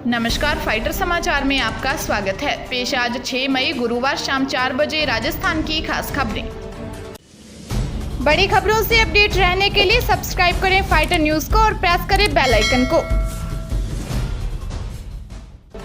नमस्कार, फाइटर समाचार में आपका स्वागत है। पेश आज 6 मई गुरुवार शाम 4 बजे राजस्थान की खास खबरें। बड़ी खबरों से अपडेट रहने के लिए सब्सक्राइब करें फाइटर न्यूज को और प्रेस करें बेल आइकन को।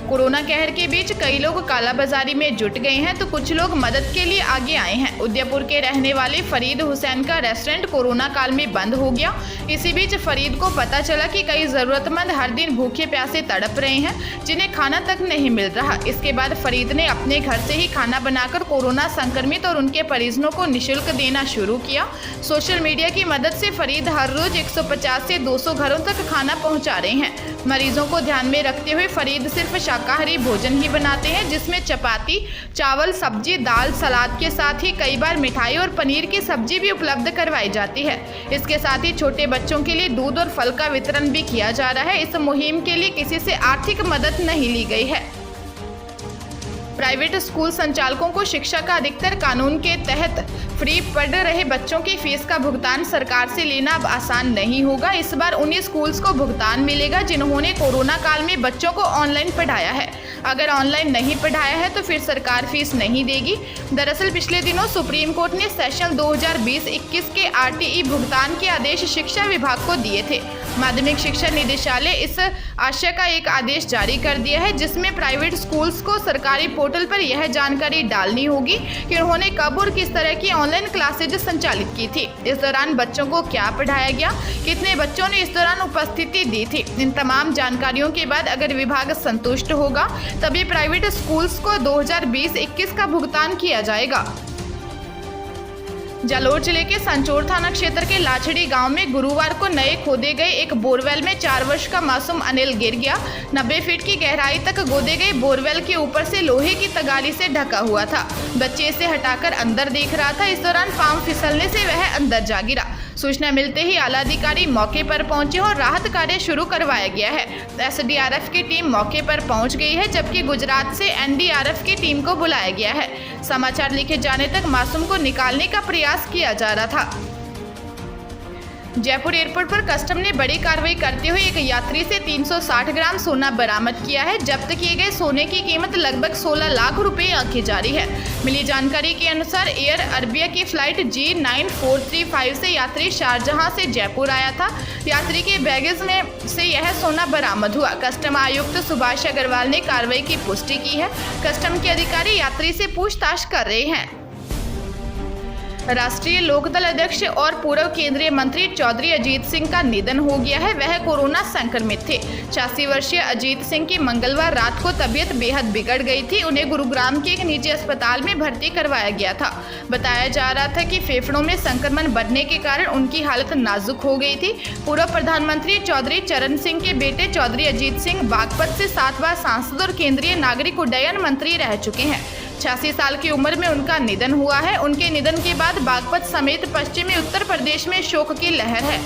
कोरोना कहर के बीच कई लोग कालाबाजारी में जुट गए हैं तो कुछ लोग मदद के लिए आगे आए हैं। उदयपुर के रहने वाले फरीद हुसैन का रेस्टोरेंट कोरोना काल में बंद हो गया। इसी बीच फरीद को पता चला कि कई जरूरतमंद हर दिन भूखे प्यासे तड़प रहे हैं जिन्हें खाना तक नहीं मिल रहा। इसके बाद फरीद ने अपने घर से ही खाना बनाकर कोरोना संक्रमित और उनके परिजनों को निःशुल्क देना शुरू किया। सोशल मीडिया की मदद से फरीद हर रोज 150 से 200 घरों तक खाना पहुँचा रहे हैं। मरीजों को ध्यान में रखते हुए फरीद सिर्फ शाकाहारी भोजन ही बनाते हैं, जिसमें चपाती, चावल, सब्जी, दाल, सलाद के साथ ही कई बार मिठाई और पनीर की सब्जी भी उपलब्ध करवाई जाती है। इसके साथ ही छोटे बच्चों के लिए दूध और फल का वितरण भी किया जा रहा है। इस मुहिम के लिए किसी से आर्थिक मदद नहीं ली गई है। प्राइवेट स्कूल संचालकों को शिक्षा का अधिकतर कानून के तहत फ्री पढ़ रहे बच्चों की फीस का भुगतान सरकार से लेना अब आसान नहीं होगा। इस बार उन्हीं स्कूल्स को भुगतान मिलेगा जिन्होंने कोरोना काल में बच्चों को ऑनलाइन पढ़ाया है। अगर ऑनलाइन नहीं पढ़ाया है तो फिर सरकार फीस नहीं देगी। दरअसल पिछले दिनों सुप्रीम कोर्ट ने सेशन 2020-21 के RTE भुगतान के आदेश शिक्षा विभाग को दिए थे। माध्यमिक शिक्षा निदेशालय इस आशय का एक आदेश जारी कर दिया है, जिसमें प्राइवेट स्कूल्स को सरकारी पोर्टल पर यह जानकारी डालनी होगी कि उन्होंने कब और किस तरह की ऑनलाइन क्लासेज संचालित की थी, इस दौरान बच्चों को क्या पढ़ाया गया, कितने बच्चों ने इस दौरान उपस्थिति दी थी। इन तमाम जानकारियों के बाद अगर विभाग संतुष्ट होगा तभी प्राइवेट स्कूल्स को 2020-21 का भुगतान किया जाएगा। जालोर जिले के संचोर थाना क्षेत्र के लाछड़ी गांव में गुरुवार को नए खोदे गए एक बोरवेल में 4 वर्ष का मासूम अनिल गिर गया। 90 फीट की गहराई तक खोदे गए बोरवेल के ऊपर से लोहे की तगारी से ढका हुआ था। बच्चे इसे हटाकर अंदर देख रहा था। इस दौरान पांव फिसलने से वह अंदर जा गिरा। सूचना मिलते ही आला अधिकारी मौके पर पहुंचे और राहत कार्य शुरू करवाया गया है। SDRF की टीम मौके पर पहुंच गई है, जबकि गुजरात से NDRF की टीम को बुलाया गया है। समाचार लिखे जाने तक मासूम को निकालने का प्रयास किया जा रहा था। जयपुर एयरपोर्ट पर कस्टम ने बड़ी कार्रवाई करते हुए एक यात्री से 360 ग्राम सोना बरामद किया है। जब्त किए गए सोने की कीमत लगभग 16 लाख रुपए आंकी जा रही है। मिली जानकारी के अनुसार एयर अरबिया की फ्लाइट G9435 से यात्री शारजहां से जयपुर आया था। यात्री के बैगेज में से यह सोना बरामद हुआ। कस्टम आयुक्त सुभाष अग्रवाल ने कार्रवाई की पुष्टि की है। कस्टम के अधिकारी यात्री से पूछताछ कर रहे हैं। राष्ट्रीय लोकदल अध्यक्ष और पूर्व केंद्रीय मंत्री चौधरी अजीत सिंह का निधन हो गया है। वह कोरोना संक्रमित थे। 86 वर्षीय अजीत सिंह की मंगलवार रात को तबीयत बेहद बिगड़ गई थी। उन्हें गुरुग्राम के एक निजी अस्पताल में भर्ती करवाया गया था। बताया जा रहा था कि फेफड़ों में संक्रमण बढ़ने के कारण उनकी हालत नाजुक हो गई थी। पूर्व प्रधानमंत्री चौधरी चरण सिंह के बेटे चौधरी अजीत सिंह बागपत से 7 बार सांसद और केंद्रीय नागरिक उड्डयन मंत्री रह चुके हैं। 86 साल की उम्र में उनका निधन हुआ है। उनके निधन के बाद बागपत समेत पश्चिमी उत्तर प्रदेश में शोक की लहर है।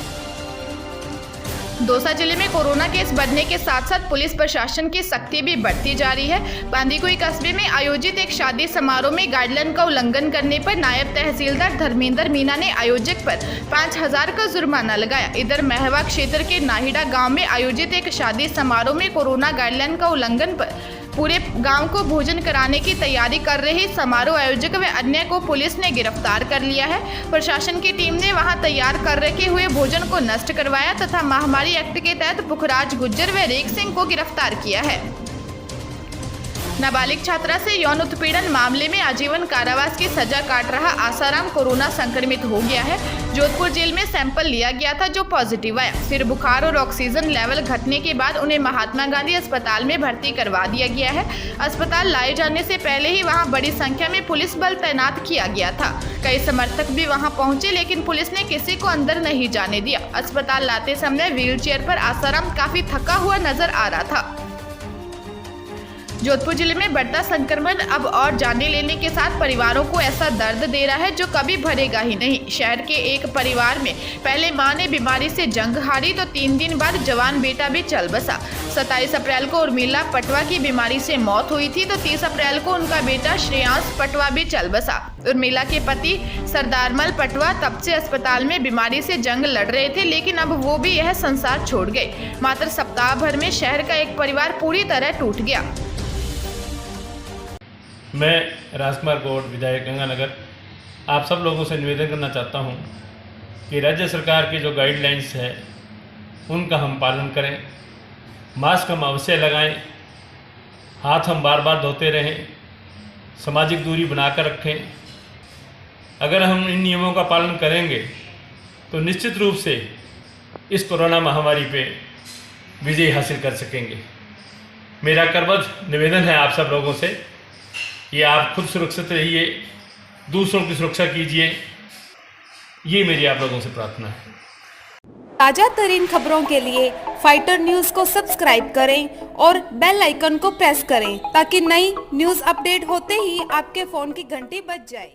दौसा जिले में कोरोना केस बढ़ने के साथ साथ पुलिस प्रशासन की सख्ती भी बढ़ती जा रही है। बांदीकुई कस्बे में आयोजित एक शादी समारोह में गाइडलाइन का उल्लंघन करने पर नायब तहसीलदार धर्मेंद्र मीना ने आयोजक पर 5000 का जुर्माना लगाया। इधर महवा क्षेत्र के नाहिडा गांव में आयोजित एक शादी समारोह में कोरोना गाइडलाइन का उल्लंघन पर पूरे गांव को भोजन कराने की तैयारी कर रहे समारोह आयोजक व अन्य को पुलिस ने गिरफ्तार कर लिया है। प्रशासन की टीम ने वहां तैयार कर रखे हुए भोजन को नष्ट करवाया तथा महामारी एक्ट के तहत पुखराज गुज्जर व रेख सिंह को गिरफ्तार किया है। नाबालिग छात्रा से यौन उत्पीड़न मामले में आजीवन कारावास की सजा काट रहा आसाराम कोरोना संक्रमित हो गया है। जोधपुर जेल में सैंपल लिया गया था जो पॉजिटिव आया। फिर बुखार और ऑक्सीजन लेवल घटने के बाद उन्हें महात्मा गांधी अस्पताल में भर्ती करवा दिया गया है। अस्पताल लाए जाने से पहले ही वहां बड़ी संख्या में पुलिस बल तैनात किया गया था। कई समर्थक भी वहां पहुंचे, लेकिन पुलिस ने किसी को अंदर नहीं जाने दिया। अस्पताल लाते समय व्हील चेयर पर आसाराम काफी थका हुआ नजर आ रहा था। जोधपुर जिले में बढ़ता संक्रमण अब और जाने लेने के साथ परिवारों को ऐसा दर्द दे रहा है जो कभी भरेगा ही नहीं। शहर के एक परिवार में पहले मां ने बीमारी से जंग हारी तो 3 दिन बाद जवान बेटा भी चल बसा। 27 अप्रैल को उर्मिला पटवा की बीमारी से मौत हुई थी तो 30 अप्रैल को उनका बेटा श्रेयांश पटवा भी चल बसा। उर्मिला के पति सरदारमल पटवा तब से अस्पताल में बीमारी से जंग लड़ रहे थे, लेकिन अब वो भी यह संसार छोड़ गए। मात्र सप्ताह भर में शहर का एक परिवार पूरी तरह टूट गया। मैं राजकुमार गौड़, विधायक गंगानगर, आप सब लोगों से निवेदन करना चाहता हूं कि राज्य सरकार की जो गाइडलाइंस है उनका हम पालन करें। मास्क हम अवश्य लगाएं, हाथ हम बार बार धोते रहें, सामाजिक दूरी बनाकर रखें। अगर हम इन नियमों का पालन करेंगे तो निश्चित रूप से इस कोरोना महामारी पे विजय हासिल कर सकेंगे। मेरा करबद्ध निवेदन है आप सब लोगों से कि आप खुद सुरक्षित रहिए, दूसरों की सुरक्षा कीजिए, ये मेरी आप लोगों से प्रार्थना है। ताजा तरीन खबरों के लिए फाइटर न्यूज को सब्सक्राइब करें और बेल आइकन को प्रेस करें ताकि नई न्यूज अपडेट होते ही आपके फोन की घंटी बज जाए।